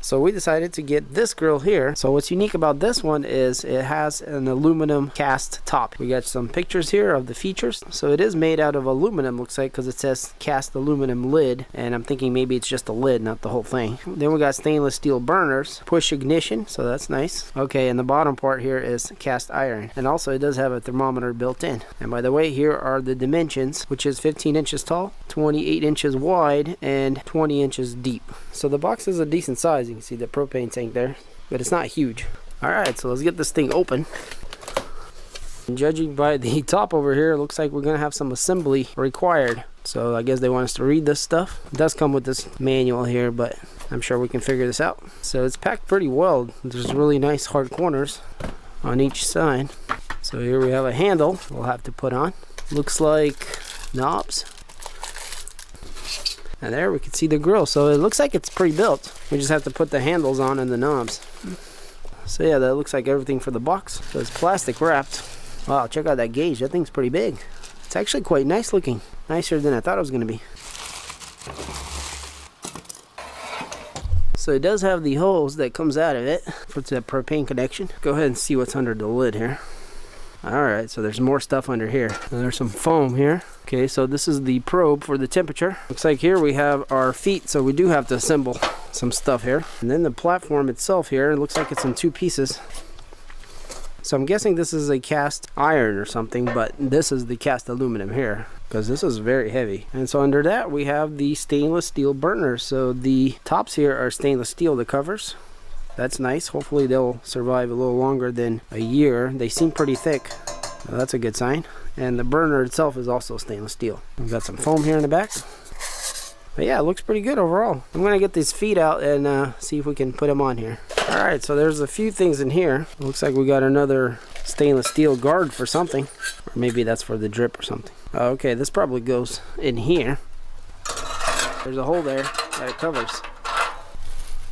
So we decided to get this grill here. So what's unique about this one is it has an aluminum cast top. We got some pictures here of the features. So it is made out of aluminum, looks like, because it says cast aluminum lid, and I'm thinking maybe it's just a lid, not the whole thing. Then we got stainless steel burners, push ignition, so that's nice. Okay, and the bottom part here is cast iron, and also it does have a thermometer built in. And by the way, here are the dimensions, which is 15 inches tall, 28 inches wide, and 20 inches deep. So the box is a decent size. You can see the propane tank there, but it's not huge. Alright, so let's get this thing open. And judging by the top over here, it looks like we're gonna have some assembly required. So I guess they want us to read this stuff. It does come with this manual here, but I'm sure we can figure this out. So it's packed pretty well. There's really nice hard corners on each side. So here we have a handle we'll have to put on. Looks like knobs. And there we can see the grill. So it looks like it's pre-built. We just have to put the handles on and the knobs. So yeah, that looks like everything for the box. So it's plastic wrapped. Wow, check out that gauge. That thing's pretty big. It's actually quite nice looking. Nicer than I thought it was going to be. So it does have the hose that comes out of it for the propane connection. Go ahead and see what's under the lid here. Alright, so there's more stuff under here. And there's some foam here. Okay, so this is the probe for the temperature. Looks like here we have our feet, so we do have to assemble some stuff here. And then the platform itself here, it looks like it's in two pieces. So I'm guessing this is a cast iron or something, but this is the cast aluminum here, because this is very heavy. And so under that we have the stainless steel burners. So the tops here are stainless steel, the covers. That's nice. Hopefully they'll survive a little longer than a year. They seem pretty thick. Well, that's a good sign. And the burner itself is also stainless steel. We've got some foam here in the back. But yeah, it looks pretty good overall. I'm gonna get these feet out and see if we can put them on here. Alright, so there's a few things in here. It looks like we got another stainless steel guard for something. Or maybe that's for the drip or something. Okay, this probably goes in here. There's a hole there that it covers.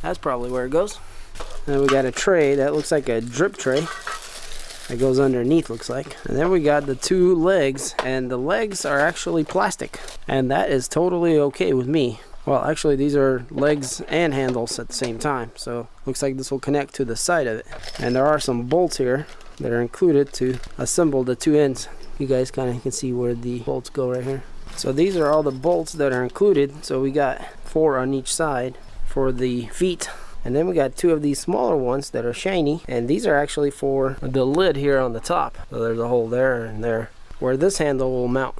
That's probably where it goes. And we got a tray that looks like a drip tray that goes underneath, looks like. And then we got the two legs, and the legs are actually plastic, and that is totally okay with me. Well, actually these are legs and handles at the same time, so looks like this will connect to the side of it. And there are some bolts here that are included to assemble the two ends. You guys kind of can see where the bolts go right here. So these are all the bolts that are included. So we got 4 on each side for the feet. And then we got 2 of these smaller ones that are shiny, and these are actually for the lid here on the top. So there's a hole there and there where this handle will mount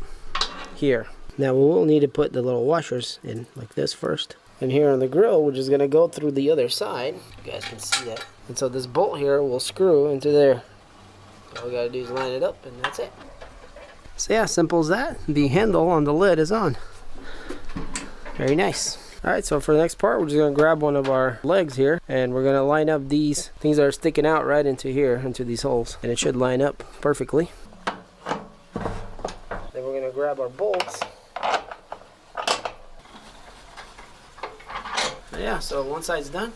here. Now we will need to put the little washers in like this first. And here on the grill, we're just gonna go through the other side. You guys can see that. And so this bolt here will screw into there. All we gotta do is line it up, and that's it. So yeah, simple as that. The handle on the lid is on. Very nice. Alright, so for the next part, we're just going to grab one of our legs here, and we're going to line up these things that are sticking out right into here, into these holes, and it should line up perfectly. Then we're going to grab our bolts. Yeah, so one side's done.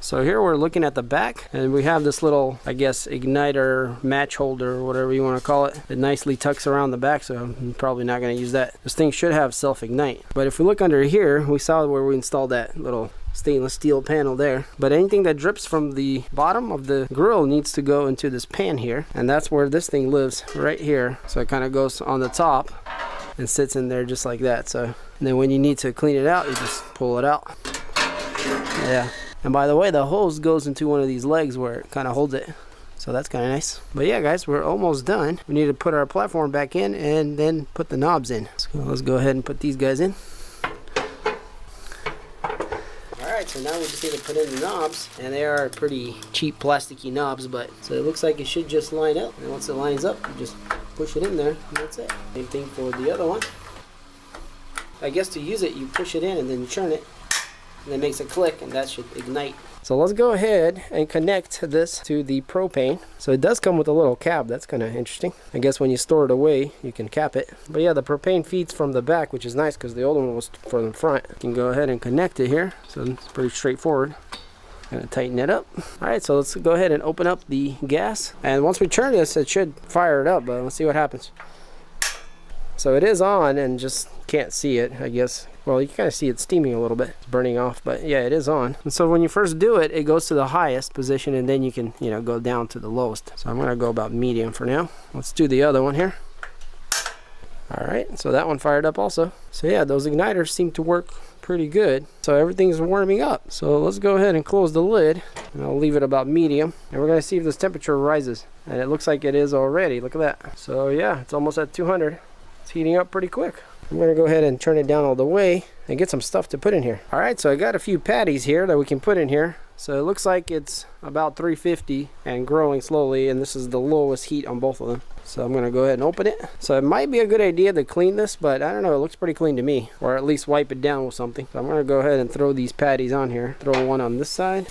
So here we're looking at the back, and we have this little, I guess, igniter match holder or whatever you want to call it. It nicely tucks around the back, so I'm probably not going to use that. This thing should have self-ignite. But if we look under here, we saw where we installed that little stainless steel panel there. But anything that drips from the bottom of the grill needs to go into this pan here, and that's where this thing lives, right here. So it kind of goes on the top and sits in there just like that. So and then when you need to clean it out, you just pull it out. Yeah. And by the way, the hose goes into one of these legs where it kind of holds it. So that's kind of nice. But yeah, guys, we're almost done. We need to put our platform back in and then put the knobs in. So let's go ahead and put these guys in. Alright, so now we just need to put in the knobs. And they are pretty cheap plasticky knobs, but so it looks like it should just line up. And once it lines up, you just push it in there, and that's it. Same thing for the other one. I guess to use it, you push it in and then you turn it. And it makes a click, and that should ignite. So let's go ahead and connect this to the propane. So it does come with a little cap. That's kind of interesting. I guess when you store it away, you can cap it. But yeah, the propane feeds from the back, which is nice because the old one was from the front. You can go ahead and connect it here. So it's pretty straightforward. Gonna tighten it up. Alright, so let's go ahead and open up the gas. And once we turn this, it should fire it up, but let's see what happens. So it is on and just can't see it, I guess. Well, you kind of see it steaming a little bit. It's burning off, but yeah, it is on. And so when you first do it, it goes to the highest position, and then you can, you know, go down to the lowest. So I'm gonna go about medium for now. Let's do the other one here. All right, so that one fired up also. So yeah, those igniters seem to work pretty good. So everything's warming up. So let's go ahead and close the lid, and I'll leave it about medium. And we're gonna see if this temperature rises. And it looks like it is already, look at that. So yeah, it's almost at 200. It's heating up pretty quick. I'm gonna go ahead and turn it down all the way and get some stuff to put in here. All right, so I got a few patties here that we can put in here. So it looks like it's about 350 and growing slowly, and this is the lowest heat on both of them. So I'm gonna go ahead and open it. So it might be a good idea to clean this, but I don't know, it looks pretty clean to me. Or at least wipe it down with something. So I'm gonna go ahead and throw these patties on here. Throw one on this side,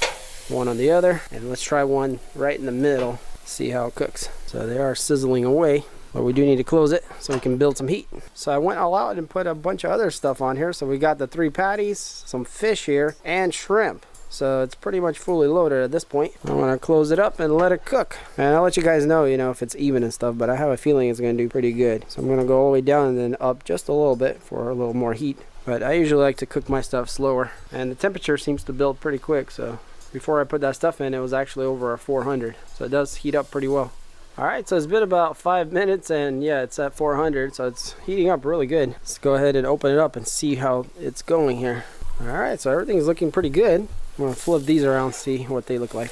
one on the other, and let's try one right in the middle. See how it cooks. So they are sizzling away. But we do need to close it so we can build some heat. So I went all out and put a bunch of other stuff on here. So we got the 3 patties, some fish here, and shrimp. So it's pretty much fully loaded at this point. I'm gonna close it up and let it cook. And I'll let you guys know, you know, if it's even and stuff, but I have a feeling it's gonna do pretty good. So I'm gonna go all the way down and then up just a little bit for a little more heat. But I usually like to cook my stuff slower. And the temperature seems to build pretty quick. So before I put that stuff in, it was actually over a 400. So it does heat up pretty well. Alright, so it's been about 5 minutes, and yeah, it's at 400, so it's heating up really good. Let's go ahead and open it up and see how it's going here. Alright, so everything's looking pretty good. I'm going to flip these around and see what they look like.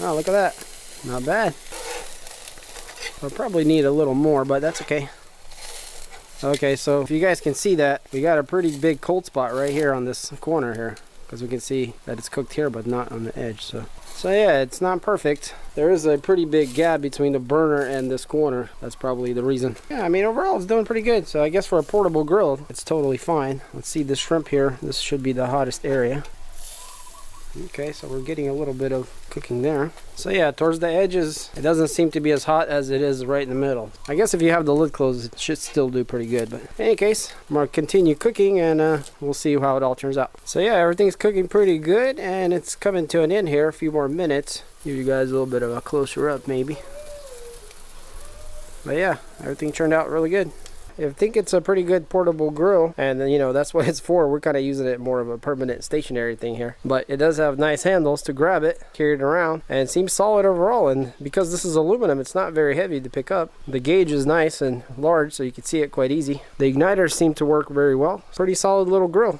Oh, look at that. Not bad. I'll probably need a little more, but that's okay. Okay, so if you guys can see that, we got a pretty big cold spot right here on this corner here. Because we can see that it's cooked here, but not on the edge. So yeah, it's not perfect. There is a pretty big gap between the burner and this corner. That's probably the reason. Yeah, I mean, overall it's doing pretty good. So I guess for a portable grill, it's totally fine. Let's see the shrimp here. This should be the hottest area. Okay, so we're getting a little bit of cooking there. So yeah, towards the edges, it doesn't seem to be as hot as it is right in the middle. I guess if you have the lid closed, it should still do pretty good. But in any case, I'm gonna continue cooking, and we'll see how it all turns out. So yeah, everything's cooking pretty good, and it's coming to an end here. A few more minutes. Give you guys a little bit of a closer up maybe. But yeah, everything turned out really good. I think it's a pretty good portable grill, and you know, that's what it's for. We're kind of using it more of a permanent stationary thing here, but it does have nice handles to grab it, carry it around, and it seems solid overall. And because this is aluminum, it's not very heavy to pick up. The gauge is nice and large, so you can see it quite easy. The igniters seem to work very well. Pretty solid little grill.